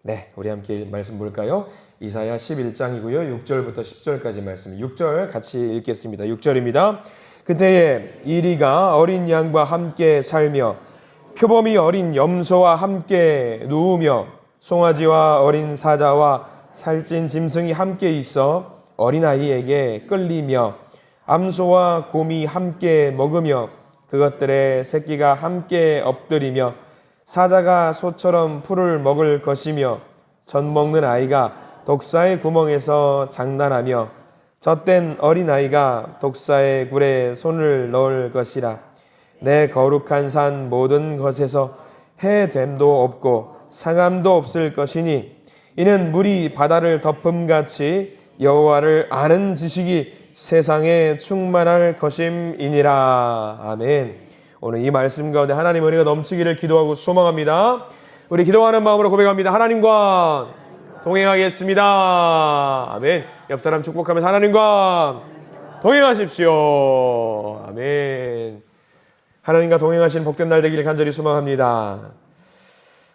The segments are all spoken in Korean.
네, 우리 함께 말씀 볼까요? 이사야 11장이고요. 6절부터 10절까지 말씀. 6절 같이 읽겠습니다. 6절입니다. 그때에 이리가 어린 양과 함께 살며 표범이 어린 염소와 함께 누우며 송아지와 어린 사자와 살찐 짐승이 함께 있어 어린아이에게 끌리며 암소와 곰이 함께 먹으며 그것들의 새끼가 함께 엎드리며 사자가 소처럼 풀을 먹을 것이며 젖 먹는 아이가 독사의 구멍에서 장난하며 젖된 어린아이가 독사의 굴에 손을 넣을 것이라. 내 거룩한 산 모든 것에서 해됨도 없고 상함도 없을 것이니 이는 물이 바다를 덮음같이 여호와를 아는 지식이 세상에 충만할 것임이니라. 아멘. 오늘 이 말씀 가운데 하나님 은혜가 넘치기를 기도하고 소망합니다. 우리 기도하는 마음으로 고백합니다. 하나님과 동행하겠습니다. 아멘. 옆 사람 축복하면서 하나님과 동행하십시오. 아멘. 하나님과 동행하신 복된 날 되기를 간절히 소망합니다.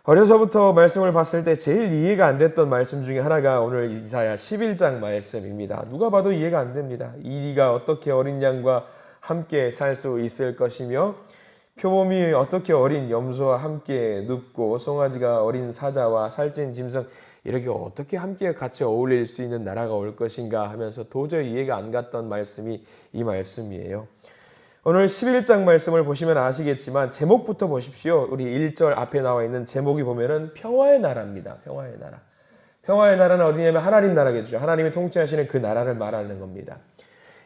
어려서부터 말씀을 봤을 때 제일 이해가 안 됐던 말씀 중에 하나가 오늘 이사야 11장 말씀입니다. 누가 봐도 이해가 안 됩니다. 이리가 어떻게 어린 양과 함께 살 수 있을 것이며 표범이 어떻게 어린 염소와 함께 눕고 송아지가 어린 사자와 살찐 짐승 이렇게 어떻게 함께 같이 어울릴 수 있는 나라가 올 것인가 하면서 도저히 이해가 안 갔던 말씀이 이 말씀이에요. 오늘 11장 말씀을 보시면 아시겠지만 제목부터 보십시오. 우리 1절 앞에 나와 있는 제목이 보면은 평화의 나라입니다. 평화의 나라. 평화의 나라는 어디냐면 하나님 나라겠죠. 하나님이 통치하시는 그 나라를 말하는 겁니다.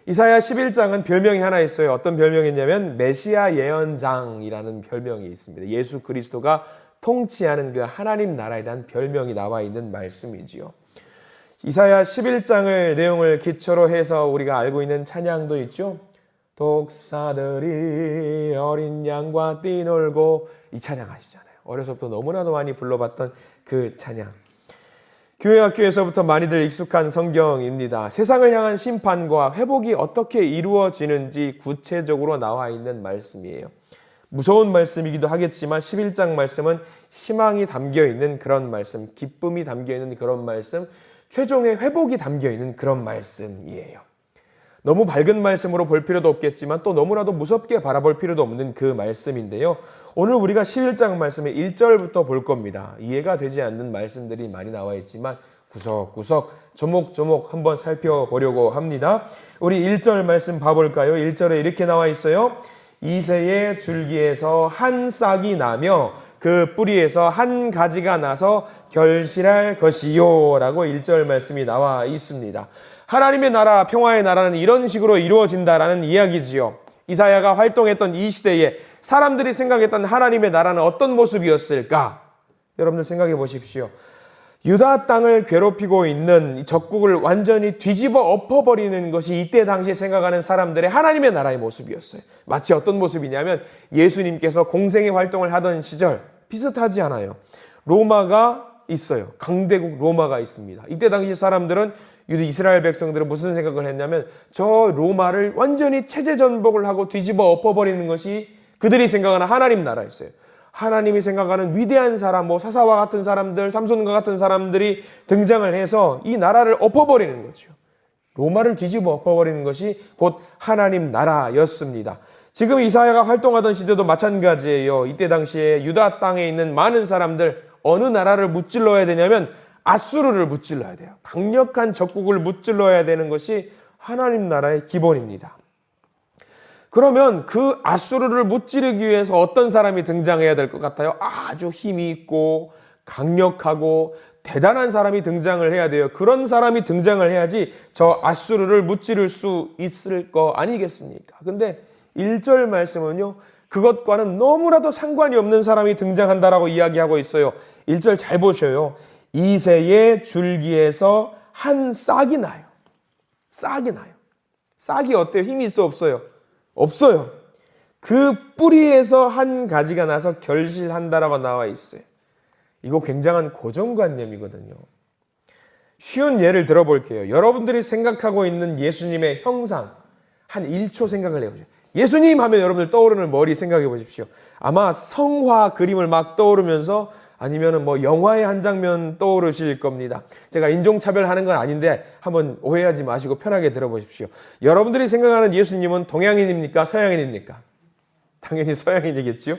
이사야 11장은 별명이 하나 있어요. 어떤 별명이 있냐면 메시아 예언장이라는 별명이 있습니다. 예수 그리스도가 통치하는 그 하나님 나라에 대한 별명이 나와 있는 말씀이지요. 이사야 11장을 내용을 기초로 해서 우리가 알고 있는 찬양도 있죠. 독사들이 어린 양과 뛰놀고, 이 찬양 아시잖아요. 어려서부터 너무나도 많이 불러봤던 그 찬양. 교회 학교에서부터 많이들 익숙한 성경입니다. 세상을 향한 심판과 회복이 어떻게 이루어지는지 구체적으로 나와 있는 말씀이에요. 무서운 말씀이기도 하겠지만 11장 말씀은 희망이 담겨있는 그런 말씀, 기쁨이 담겨있는 그런 말씀, 최종의 회복이 담겨있는 그런 말씀이에요. 너무 밝은 말씀으로 볼 필요도 없겠지만 또 너무나도 무섭게 바라볼 필요도 없는 그 말씀인데요. 오늘 우리가 11장 말씀의 1절부터 볼 겁니다. 이해가 되지 않는 말씀들이 많이 나와 있지만 구석구석 조목조목 한번 살펴보려고 합니다. 우리 1절 말씀 봐볼까요? 1절에 이렇게 나와 있어요. 이새의 줄기에서 한 싹이 나며 그 뿌리에서 한 가지가 나서 결실할 것이요 라고 1절 말씀이 나와 있습니다. 하나님의 나라, 평화의 나라는 이런 식으로 이루어진다라는 이야기지요. 이사야가 활동했던 이 시대에 사람들이 생각했던 하나님의 나라는 어떤 모습이었을까? 여러분들 생각해 보십시오. 유다 땅을 괴롭히고 있는 적국을 완전히 뒤집어 엎어버리는 것이 이때 당시에 생각하는 사람들의 하나님의 나라의 모습이었어요. 마치 어떤 모습이냐면 예수님께서 공생의 활동을 하던 시절 비슷하지 않아요. 로마가 있어요. 강대국 로마가 있습니다. 이때 당시 사람들은 이스라엘 백성들은 무슨 생각을 했냐면 저 로마를 완전히 체제 전복을 하고 뒤집어 엎어버리는 것이 그들이 생각하는 하나님 나라였어요. 하나님이 생각하는 위대한 사람, 사사와 같은 사람들, 삼손과 같은 사람들이 등장을 해서 이 나라를 엎어버리는 거죠. 로마를 뒤집어 엎어버리는 것이 곧 하나님 나라였습니다. 지금 이사야가 활동하던 시대도 마찬가지예요. 이때 당시에 유다 땅에 있는 많은 사람들 어느 나라를 무찔러야 되냐면 아수르를 무찔러야 돼요. 강력한 적국을 무찔러야 되는 것이 하나님 나라의 기본입니다. 그러면 그 아수르를 무찌르기 위해서 어떤 사람이 등장해야 될 것 같아요? 아주 힘이 있고 강력하고 대단한 사람이 등장을 해야 돼요. 그런 사람이 등장을 해야지 저 아수르를 무찌를 수 있을 거 아니겠습니까? 근데 1절 말씀은요, 그것과는 너무나도 상관이 없는 사람이 등장한다라고 이야기하고 있어요. 1절 잘 보셔요. 이새의 줄기에서 한 싹이 나요. 싹이 나요. 싹이 어때요? 힘이 있어 없어요? 없어요. 그 뿌리에서 한 가지가 나서 결실한다라고 나와 있어요. 이거 굉장한 고정관념이거든요. 쉬운 예를 들어볼게요. 여러분들이 생각하고 있는 예수님의 형상 한 1초 생각을 해보세요. 예수님 하면 여러분들 떠오르는 머리 생각해 보십시오. 아마 성화 그림을 막 떠오르면서 아니면은 뭐 영화의 한 장면 떠오르실 겁니다. 제가 인종차별하는 건 아닌데 한번 오해하지 마시고 편하게 들어보십시오. 여러분들이 생각하는 예수님은 동양인입니까? 서양인입니까? 당연히 서양인이겠죠.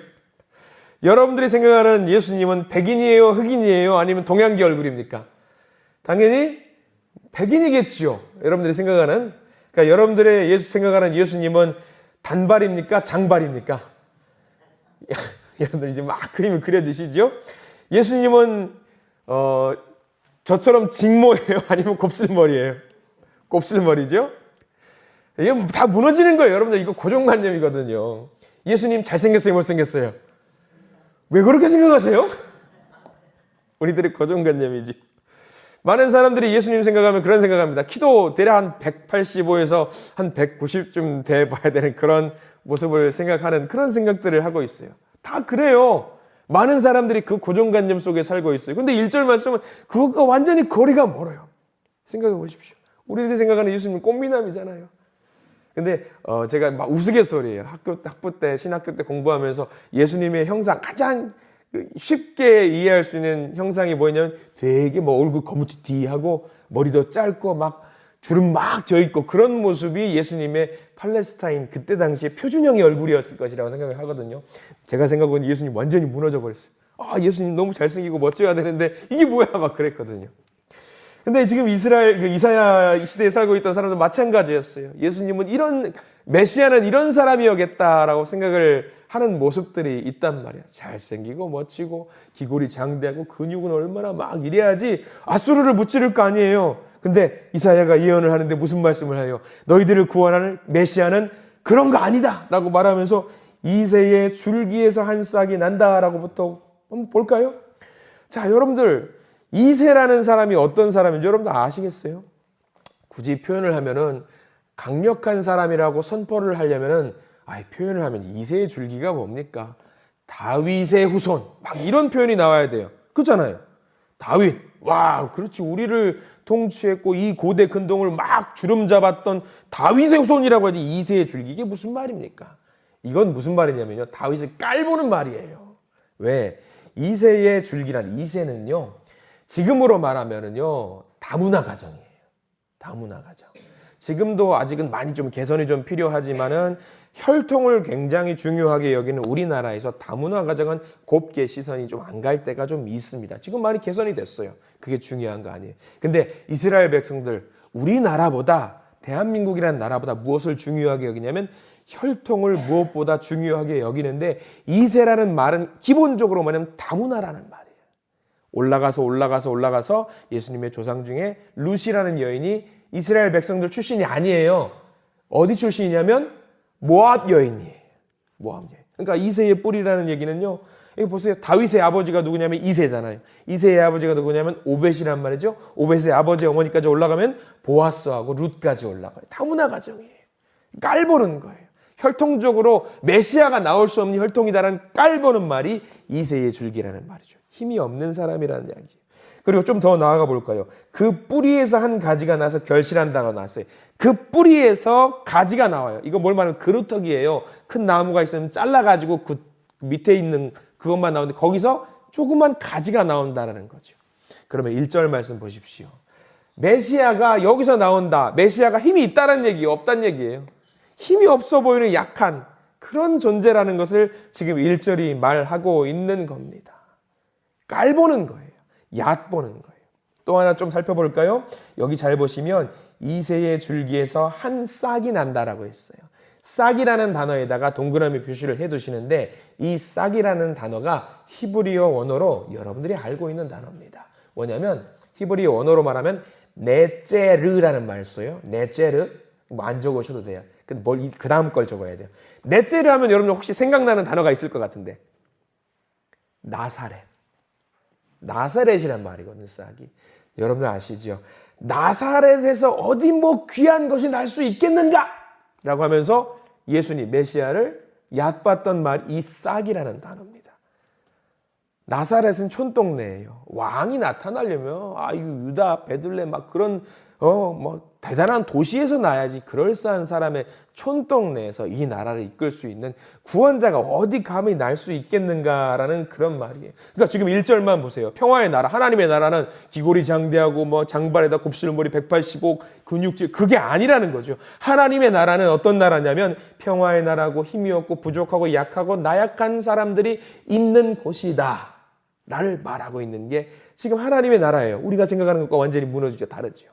여러분들이 생각하는 예수님은 백인이에요? 흑인이에요? 아니면 동양계 얼굴입니까? 당연히 백인이겠죠. 여러분들이 생각하는. 그러니까 여러분들의 생각하는 예수님은 단발입니까? 장발입니까? 여러분들 이제 막 그림을 그려주시죠? 예수님은 저처럼 직모예요? 아니면 곱슬머리예요? 곱슬머리죠? 이게 다 무너지는 거예요. 여러분들 이거 고정관념이거든요. 예수님 잘생겼어요? 못생겼어요? 왜 그렇게 생각하세요? 우리들의 고정관념이지. 많은 사람들이 예수님 생각하면 그런 생각합니다. 키도 대략 한 185에서 한 190쯤 돼 봐야 되는 그런 모습을 생각하는 그런 생각들을 하고 있어요. 다 그래요. 많은 사람들이 그 고정관념 속에 살고 있어요. 근데 1절 말씀은 그것과 완전히 거리가 멀어요. 생각해 보십시오. 우리들이 생각하는 예수님은 꽃미남이잖아요. 근데 제가 막 우스갯소리예요. 학부 때 신학교 때 공부하면서 예수님의 형상 가장 쉽게 이해할 수 있는 형상이 뭐냐면 되게 뭐 얼굴 거무튀튀하고 머리도 짧고 막 주름 막 져있고 그런 모습이 예수님의 팔레스타인 그때 당시에 표준형의 얼굴이었을 것이라고 생각을 하거든요. 제가 생각하기로는 예수님 완전히 무너져 버렸어요. 아, 예수님 너무 잘생기고 멋져야 되는데 이게 뭐야 막 그랬거든요. 근데 지금 이사야 시대에 살고 있던 사람도 마찬가지였어요. 예수님은 메시아는 이런 사람이었겠다라고 생각을 하는 모습들이 있단 말이야. 잘생기고 멋지고 기골이 장대하고 근육은 얼마나 막 이래야지 아수르를 무찌를 거 아니에요. 근데 이사야가 예언을 하는데 무슨 말씀을 해요? 너희들을 구원하는 메시아는 그런 거 아니다 라고 말하면서 이새의 줄기에서 한 싹이 난다라고부터 한번 볼까요? 자, 여러분들 이새라는 사람이 어떤 사람인지 여러분들 아시겠어요? 굳이 표현을 하면은 강력한 사람이라고 선포를 하려면은 표현을 하면 이새의 줄기가 뭡니까? 다윗의 후손 막 이런 표현이 나와야 돼요. 그렇잖아요. 다윗 와 그렇지 우리를 통치했고 이 고대 근동을 막 주름 잡았던 다윗의 후손이라고 하지 이새의 줄기 이게 무슨 말입니까? 이건 무슨 말이냐면요. 다윗을 깔보는 말이에요. 왜? 이새의 줄기란 이새는요. 지금으로 말하면은요. 다문화 가정이에요. 다문화 가정. 지금도 아직은 많이 좀 개선이 좀 필요하지만은 혈통을 굉장히 중요하게 여기는 우리나라에서 다문화 가정은 곱게 시선이 좀 안 갈 때가 좀 있습니다. 지금 많이 개선이 됐어요. 그게 중요한 거 아니에요. 근데 이스라엘 백성들 우리나라보다 대한민국이라는 나라보다 무엇을 중요하게 여기냐면 혈통을 무엇보다 중요하게 여기는데 이새라는 말은 기본적으로 뭐냐면 다문화라는 말이에요. 올라가서 예수님의 조상 중에 루시라는 여인이 이스라엘 백성들 출신이 아니에요. 어디 출신이냐면 모압 여인이에요. 모압 여인. 그러니까 이새의 뿌리라는 얘기는요. 여기 보세요. 다윗의 아버지가 누구냐면 이새잖아요. 이새의 아버지가 누구냐면 오벳이란 말이죠. 오벳의 아버지 어머니까지 올라가면 보아스하고 룻까지 올라가요. 다문화 가정이에요. 깔보는 거예요. 혈통적으로 메시아가 나올 수 없는 혈통이다라는 깔보는 말이 이새의 줄기라는 말이죠. 힘이 없는 사람이라는 이야기예요. 그리고 좀 더 나아가 볼까요? 그 뿌리에서 한 가지가 나서 결실한다고 나왔어요. 그 뿌리에서 가지가 나와요. 이거 뭘 말하면 그루터기예요. 큰 나무가 있으면 잘라가지고 그 밑에 있는 그것만 나오는데 거기서 조그만 가지가 나온다는 거죠. 그러면 1절 말씀 보십시오. 메시아가 여기서 나온다. 메시아가 힘이 있다는 얘기예요? 없다는 얘기예요? 힘이 없어 보이는 약한 그런 존재라는 것을 지금 1절이 말하고 있는 겁니다. 깔보는 거예요. 얕보는 거예요. 또 하나 좀 살펴볼까요? 여기 잘 보시면 이새의 줄기에서 한 싹이 난다라고 했어요. 싹이라는 단어에다가 동그라미 표시를 해두시는데 이 싹이라는 단어가 히브리어 원어로 여러분들이 알고 있는 단어입니다. 뭐냐면 히브리어 원어로 말하면 네제르라는 말 써요. 네제르 뭐 안 적으셔도 돼요. 그 다음 걸 적어야 돼요. 네제르 하면 여러분 혹시 생각나는 단어가 있을 것 같은데 나사렛. 나사렛이란 말이거든요. 싹이. 여러분들 아시죠? 나사렛에서 어디 뭐 귀한 것이 날 수 있겠는가? 라고 하면서 예수님 메시아를 얕봤던 말 이 싹이라는 단어입니다. 나사렛은 촌동네예요. 왕이 나타나려면 유다, 베들레헴 막 그런 대단한 도시에서 나야지 그럴싸한 사람의 촌동네에서 이 나라를 이끌 수 있는 구원자가 어디 감히 날 수 있겠는가라는 그런 말이에요. 그러니까 지금 1절만 보세요. 평화의 나라, 하나님의 나라는 기골이 장대하고 장발에다 곱슬머리 185 근육질, 그게 아니라는 거죠. 하나님의 나라는 어떤 나라냐면 평화의 나라고 힘이 없고 부족하고 약하고 나약한 사람들이 있는 곳이다 라를 말하고 있는 게 지금 하나님의 나라예요. 우리가 생각하는 것과 완전히 무너지죠. 다르죠.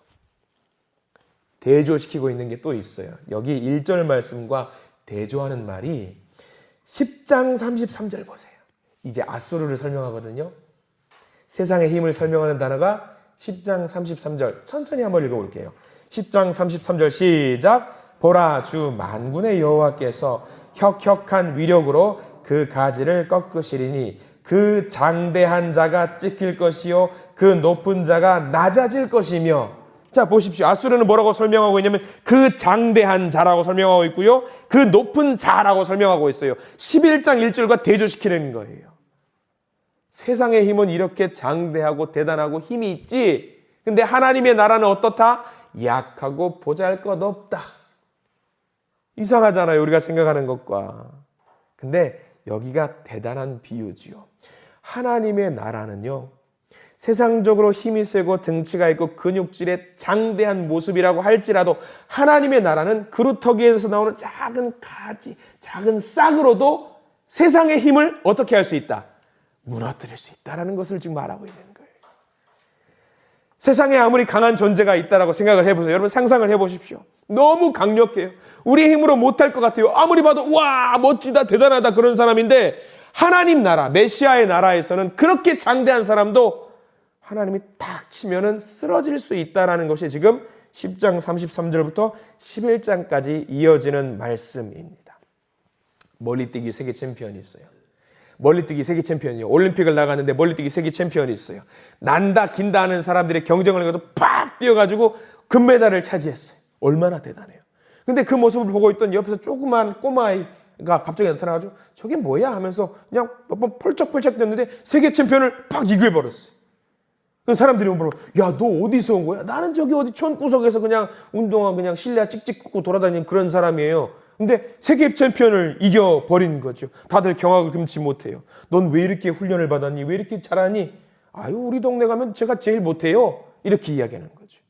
대조시키고 있는 게 또 있어요. 여기 1절 말씀과 대조하는 말이 10장 33절 보세요. 이제 아수르를 설명하거든요. 세상의 힘을 설명하는 단어가 10장 33절. 천천히 한번 읽어볼게요. 10장 33절 시작. 보라, 주 만군의 여호와께서 혁혁한 위력으로 그 가지를 꺾으시리니 그 장대한 자가 찍힐 것이요 그 높은 자가 낮아질 것이며. 자, 보십시오. 아수르는 뭐라고 설명하고 있냐면 그 장대한 자라고 설명하고 있고요. 그 높은 자라고 설명하고 있어요. 11장 1절과 대조시키는 거예요. 세상의 힘은 이렇게 장대하고 대단하고 힘이 있지. 근데 하나님의 나라는 어떻다? 약하고 보잘것없다. 이상하잖아요. 우리가 생각하는 것과. 근데 여기가 대단한 비유지요. 하나님의 나라는요. 세상적으로 힘이 세고 등치가 있고 근육질의 장대한 모습이라고 할지라도 하나님의 나라는 그루터기에서 나오는 작은 가지, 작은 싹으로도 세상의 힘을 어떻게 할 수 있다? 무너뜨릴 수 있다는 것을 지금 말하고 있는 거예요. 세상에 아무리 강한 존재가 있다라고 생각을 해보세요. 여러분 상상을 해보십시오. 너무 강력해요. 우리의 힘으로 못할 것 같아요. 아무리 봐도 와 멋지다 대단하다 그런 사람인데 하나님 나라, 메시아의 나라에서는 그렇게 장대한 사람도 하나님이 탁 치면은 쓰러질 수 있다는 것이 지금 10장 33절부터 11장까지 이어지는 말씀입니다. 멀리뛰기 세계 챔피언이 있어요. 멀리뛰기 세계 챔피언이요. 올림픽을 나갔는데 멀리뛰기 세계 챔피언이 있어요. 난다 긴다 하는 사람들의 경쟁을 해가지고 팍 뛰어가지고 금메달을 차지했어요. 얼마나 대단해요. 근데 그 모습을 보고 있던 옆에서 조그만 꼬마아이가 갑자기 나타나가지고 저게 뭐야 하면서 그냥 몇 번 펄쩍펄쩍 됐는데 세계 챔피언을 팍 이겨버렸어요. 사람들이 물어, 야, 너 어디서 온 거야? 나는 저기 어디 촌구석에서 그냥 운동화 그냥 실내 찍찍 꽂고 돌아다니는 그런 사람이에요. 근데 세계 챔피언을 이겨버린 거죠. 다들 경악을 금치 못해요. 넌 왜 이렇게 훈련을 받았니? 왜 이렇게 잘하니? 아유, 우리 동네 가면 제가 제일 못해요. 이렇게 이야기하는 거죠.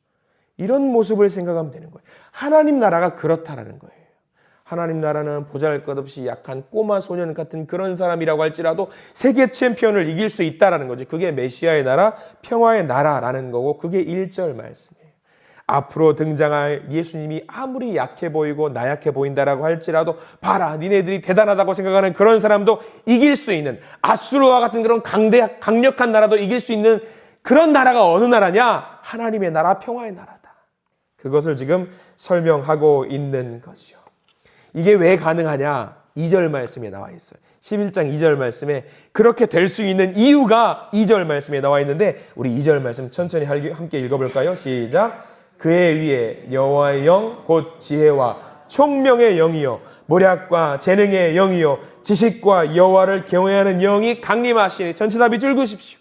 이런 모습을 생각하면 되는 거예요. 하나님 나라가 그렇다라는 거예요. 하나님 나라는 보잘것없이 약한 꼬마 소년 같은 그런 사람이라고 할지라도 세계 챔피언을 이길 수 있다라는 거지. 그게 메시아의 나라, 평화의 나라라는 거고 그게 1절 말씀이에요. 앞으로 등장할 예수님이 아무리 약해 보이고 나약해 보인다라고 할지라도 봐라 니네들이 대단하다고 생각하는 그런 사람도 이길 수 있는 아수르와 같은 그런 강력한 나라도 이길 수 있는 그런 나라가 어느 나라냐? 하나님의 나라, 평화의 나라다. 그것을 지금 설명하고 있는 거죠. 이게 왜 가능하냐? 2절 말씀에 나와 있어요. 11장 2절 말씀에 그렇게 될 수 있는 이유가 2절 말씀에 나와 있는데 우리 2절 말씀 천천히 함께 읽어볼까요? 시작. 그의 위에 여호와의 영 곧 지혜와 총명의 영이요 모략과 재능의 영이요 지식과 여호와를 경외하는 영이 강림하시니. 전체 다 밑줄 그으십시오.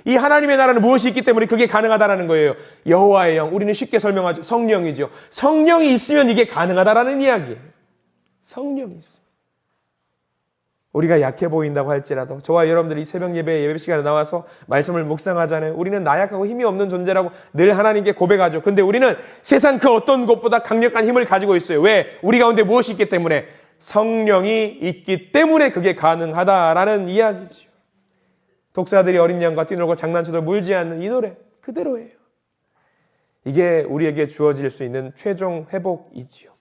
이 하나님의 나라는 무엇이 있기 때문에 그게 가능하다라는 거예요. 여호와의 영, 우리는 쉽게 설명하죠. 성령이죠. 성령이 있으면 이게 가능하다라는 이야기예요. 성령이 있습니다. 우리가 약해 보인다고 할지라도 저와 여러분들이 새벽 예배 시간에 나와서 말씀을 묵상하잖아요. 우리는 나약하고 힘이 없는 존재라고 늘 하나님께 고백하죠. 근데 우리는 세상 그 어떤 것보다 강력한 힘을 가지고 있어요. 왜? 우리 가운데 무엇이 있기 때문에? 성령이 있기 때문에 그게 가능하다라는 이야기죠. 독사들이 어린 양과 뛰놀고 장난쳐도 물지 않는 이 노래 그대로예요. 이게 우리에게 주어질 수 있는 최종 회복이지요.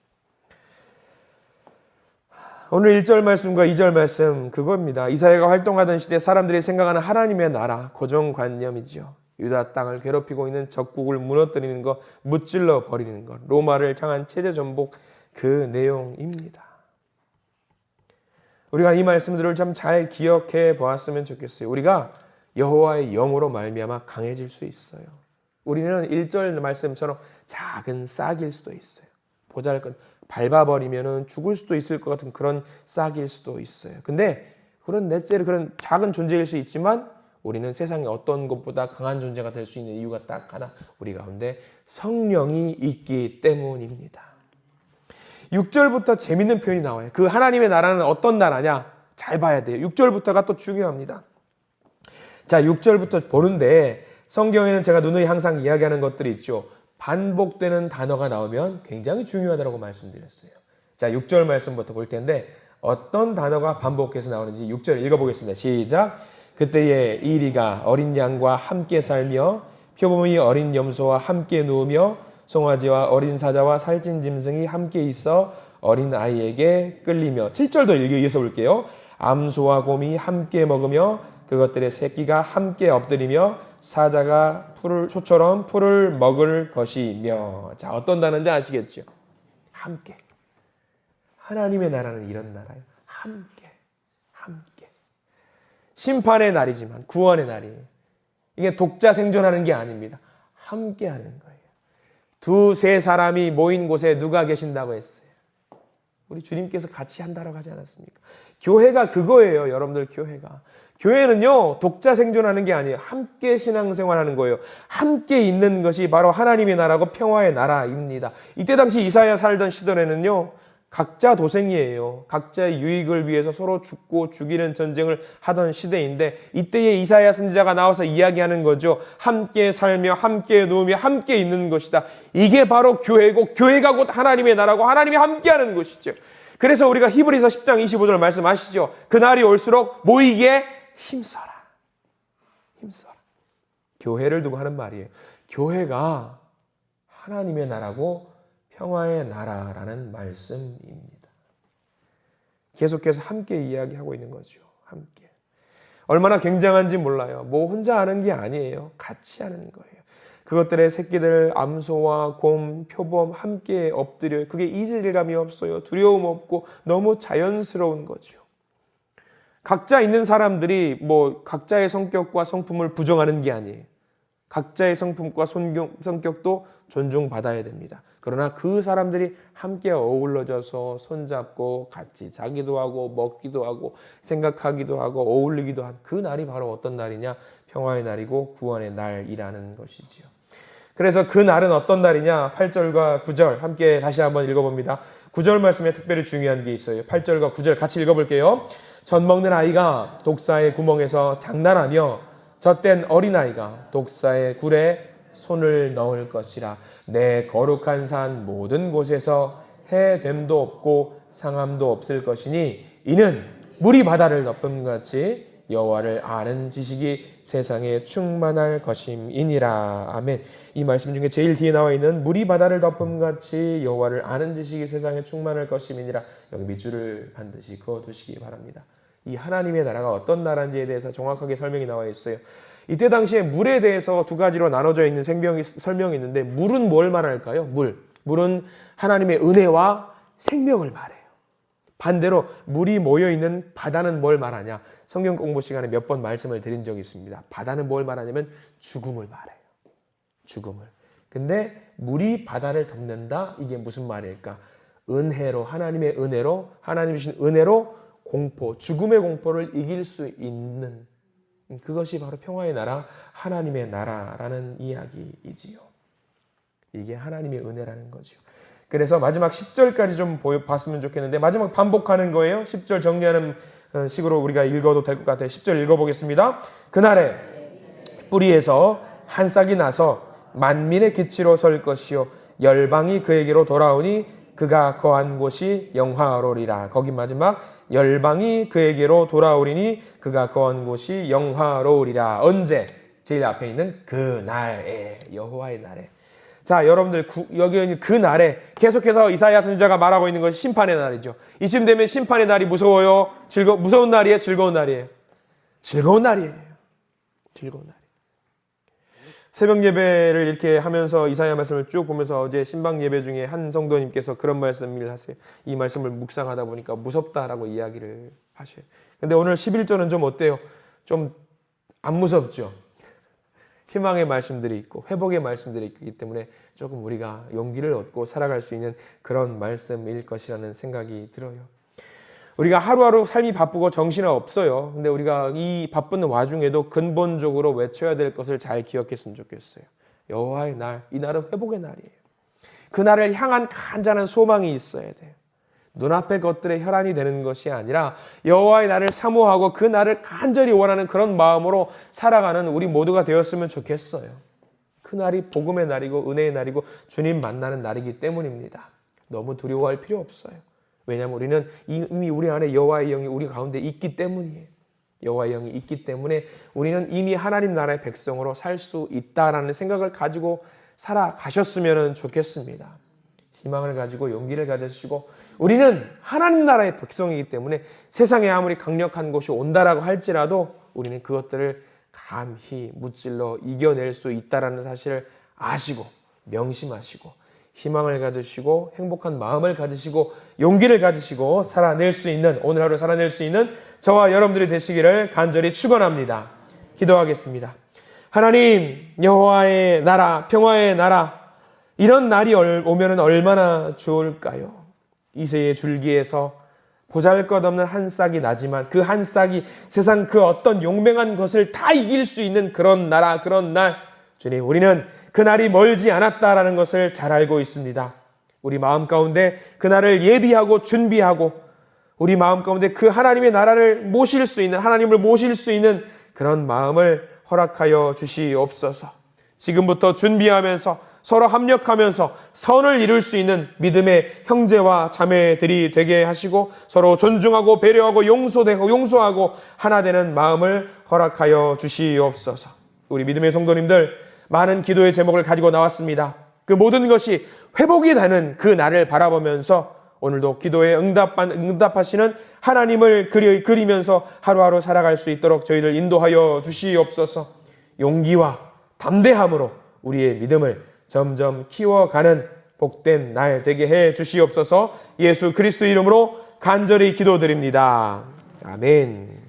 오늘 1절 말씀과 2절 말씀 그겁니다. 이사야가 활동하던 시대 사람들이 생각하는 하나님의 나라 고정관념이죠. 유다 땅을 괴롭히고 있는 적국을 무너뜨리는 것, 무찔러 버리는 것, 로마를 향한 체제 전복 그 내용입니다. 우리가 이 말씀들을 참 잘 기억해 보았으면 좋겠어요. 우리가 여호와의 영으로 말미암아 강해질 수 있어요. 우리는 1절 말씀처럼 작은 싹일 수도 있어요. 보잘것 밟아버리면 죽을 수도 있을 것 같은 그런 싹일 수도 있어요. 근데 그런 넷째로 그런 작은 존재일 수 있지만 우리는 세상에 어떤 것보다 강한 존재가 될 수 있는 이유가 딱 하나, 우리 가운데 성령이 있기 때문입니다. 6절부터 재밌는 표현이 나와요. 그 하나님의 나라는 어떤 나라냐? 잘 봐야 돼요. 6절부터가 또 중요합니다. 자, 6절부터 보는데 성경에는 제가 누누이 항상 이야기하는 것들이 있죠. 반복되는 단어가 나오면 굉장히 중요하다고 말씀드렸어요. 자, 6절 말씀부터 볼 텐데 어떤 단어가 반복해서 나오는지 6절 읽어보겠습니다. 시작. 그때에 이리가 어린 양과 함께 살며 표범이 어린 염소와 함께 누우며 송아지와 어린 사자와 살찐 짐승이 함께 있어 어린 아이에게 끌리며 7절도 이어서 볼게요. 암소와 곰이 함께 먹으며 그것들의 새끼가 함께 엎드리며 사자가 소처럼 풀을 먹을 것이며. 자, 어떤 단어인지 아시겠죠? 함께. 하나님의 나라는 이런 나라예요. 함께. 함께. 심판의 날이지만 구원의 날이에요. 이게 독자 생존하는 게 아닙니다. 함께 하는 거예요. 두세 사람이 모인 곳에 누가 계신다고 했어요? 우리 주님께서 같이 한다라고 하지 않았습니까? 교회가 그거예요. 여러분들 교회가. 교회는요, 독자 생존하는 게 아니에요. 함께 신앙생활하는 거예요. 함께 있는 것이 바로 하나님의 나라고 평화의 나라입니다. 이때 당시 이사야 살던 시절에는요, 각자 도생이에요. 각자의 유익을 위해서 서로 죽고 죽이는 전쟁을 하던 시대인데 이때에 이사야 선지자가 나와서 이야기하는 거죠. 함께 살며 함께 누우며 함께 있는 것이다. 이게 바로 교회고 교회가 곧 하나님의 나라고 하나님이 함께하는 것이죠. 그래서 우리가 히브리서 10장 25절 말씀하시죠. 그날이 올수록 모이기에 힘써라. 힘써라. 교회를 두고 하는 말이에요. 교회가 하나님의 나라고 평화의 나라라는 말씀입니다. 계속해서 함께 이야기하고 있는 거죠. 함께. 얼마나 굉장한지 몰라요. 뭐 혼자 하는 게 아니에요. 같이 하는 거예요. 그것들의 새끼들 암소와 곰, 표범 함께 엎드려요. 그게 이질감이 없어요. 두려움 없고 너무 자연스러운 거죠. 각자 있는 사람들이 뭐 각자의 성격과 성품을 부정하는 게 아니에요. 각자의 성품과 성격도 존중받아야 됩니다. 그러나 그 사람들이 함께 어우러져서 손잡고 같이 자기도 하고 먹기도 하고 생각하기도 하고 어울리기도 한 그 날이 바로 어떤 날이냐? 평화의 날이고 구원의 날이라는 것이지요. 그래서 그 날은 어떤 날이냐? 8절과 9절 함께 다시 한번 읽어봅니다. 9절 말씀에 특별히 중요한 게 있어요. 8절과 9절 같이 읽어볼게요. 젖 먹는 아이가 독사의 구멍에서 장난하며 젖된 어린아이가 독사의 굴에 손을 넣을 것이라. 내 거룩한 산 모든 곳에서 해됨도 없고 상함도 없을 것이니 이는 물이 바다를 덮음같이 여호와를 아는 지식이 세상에 충만할 것임이니라. 아멘. 이 말씀 중에 제일 뒤에 나와 있는 물이 바다를 덮음같이 여호와를 아는 지식이 세상에 충만할 것임이니라. 여기 밑줄을 반드시 그어두시기 바랍니다. 이 하나님의 나라가 어떤 나라인지에 대해서 정확하게 설명이 나와 있어요. 이때 당시에 물에 대해서 두 가지로 나눠져 있는 설명이 있는데 물은 뭘 말할까요? 물은 하나님의 은혜와 생명을 말해요. 반대로 물이 모여있는 바다는 뭘 말하냐? 성경 공부 시간에 몇 번 말씀을 드린 적이 있습니다. 바다는 뭘 말하냐면 죽음을 말해요. 죽음을. 근데 물이 바다를 덮는다? 이게 무슨 말일까? 은혜로, 하나님의 은혜로, 하나님이 주신 은혜로 공포, 죽음의 공포를 이길 수 있는 그것이 바로 평화의 나라, 하나님의 나라라는 이야기이지요. 이게 하나님의 은혜라는 거죠. 그래서 마지막 10절까지 좀 봤으면 좋겠는데 마지막 반복하는 거예요. 10절 정리하는 식으로 우리가 읽어도 될 것 같아요. 10절 읽어보겠습니다. 그날에 뿌리에서 한 싹이 나서 만민의 기치로 설 것이요 열방이 그에게로 돌아오니 그가 거한 곳이 영화로리라. 거기 마지막 열방이 그에게로 돌아오리니 그가 거한 곳이 영화로우리라. 언제? 제일 앞에 있는 그 날에, 여호와의 날에. 자, 여러분들 여기 그 날에 계속해서 이사야 선지자가 말하고 있는 것이 심판의 날이죠. 이쯤 되면 심판의 날이 무서워요? 무서운 날이에요? 즐거운 날이에요? 즐거운 날이에요. 즐거운 날이에요. 새벽 예배를 이렇게 하면서 이사야 말씀을 쭉 보면서 어제 신방 예배 중에 한 성도님께서 그런 말씀을 하세요. 이 말씀을 묵상하다 보니까 무섭다라고 이야기를 하셔요. 근데 오늘 11절은 좀 어때요? 좀 안 무섭죠? 희망의 말씀들이 있고 회복의 말씀들이 있기 때문에 조금 우리가 용기를 얻고 살아갈 수 있는 그런 말씀일 것이라는 생각이 들어요. 우리가 하루하루 삶이 바쁘고 정신이 없어요. 근데 우리가 이 바쁜 와중에도 근본적으로 외쳐야 될 것을 잘 기억했으면 좋겠어요. 여호와의 날, 이 날은 회복의 날이에요. 그 날을 향한 간절한 소망이 있어야 돼요. 눈앞의 것들의 혈안이 되는 것이 아니라 여호와의 날을 사모하고 그 날을 간절히 원하는 그런 마음으로 살아가는 우리 모두가 되었으면 좋겠어요. 그 날이 복음의 날이고 은혜의 날이고 주님 만나는 날이기 때문입니다. 너무 두려워할 필요 없어요. 왜냐하면 우리는 이미 우리 안에 여호와의 영이 우리 가운데 있기 때문이에요. 여호와의 영이 있기 때문에 우리는 이미 하나님 나라의 백성으로 살 수 있다라는 생각을 가지고 살아가셨으면 좋겠습니다. 희망을 가지고 용기를 가지시고 우리는 하나님 나라의 백성이기 때문에 세상에 아무리 강력한 것이 온다라고 할지라도 우리는 그것들을 감히 무찔러 이겨낼 수 있다라는 사실을 아시고 명심하시고 희망을 가지시고 행복한 마음을 가지시고 용기를 가지시고 살아낼 수 있는 오늘 하루 살아낼 수 있는 저와 여러분들이 되시기를 간절히 축원합니다. 기도하겠습니다. 하나님, 여호와의 나라, 평화의 나라, 이런 날이 오면 얼마나 좋을까요? 이새의 줄기에서 보잘것없는 한 싹이 나지만 그 한 싹이 세상 그 어떤 용맹한 것을 다 이길 수 있는 그런 나라, 그런 날, 주님, 우리는 그 날이 멀지 않았다라는 것을 잘 알고 있습니다. 우리 마음 가운데 그 날을 예비하고 준비하고 우리 마음 가운데 그 하나님의 나라를 모실 수 있는, 하나님을 모실 수 있는 그런 마음을 허락하여 주시옵소서. 지금부터 준비하면서 서로 합력하면서 선을 이룰 수 있는 믿음의 형제와 자매들이 되게 하시고 서로 존중하고 배려하고 용서하고 하나 되는 마음을 허락하여 주시옵소서. 우리 믿음의 성도님들 많은 기도의 제목을 가지고 나왔습니다. 그 모든 것이 회복이 되는 그 날을 바라보면서 오늘도 기도에 응답하시는 하나님을 그리면서 하루하루 살아갈 수 있도록 저희들 인도하여 주시옵소서. 용기와 담대함으로 우리의 믿음을 점점 키워가는 복된 날 되게 해 주시옵소서. 예수 그리스도 이름으로 간절히 기도드립니다. 아멘.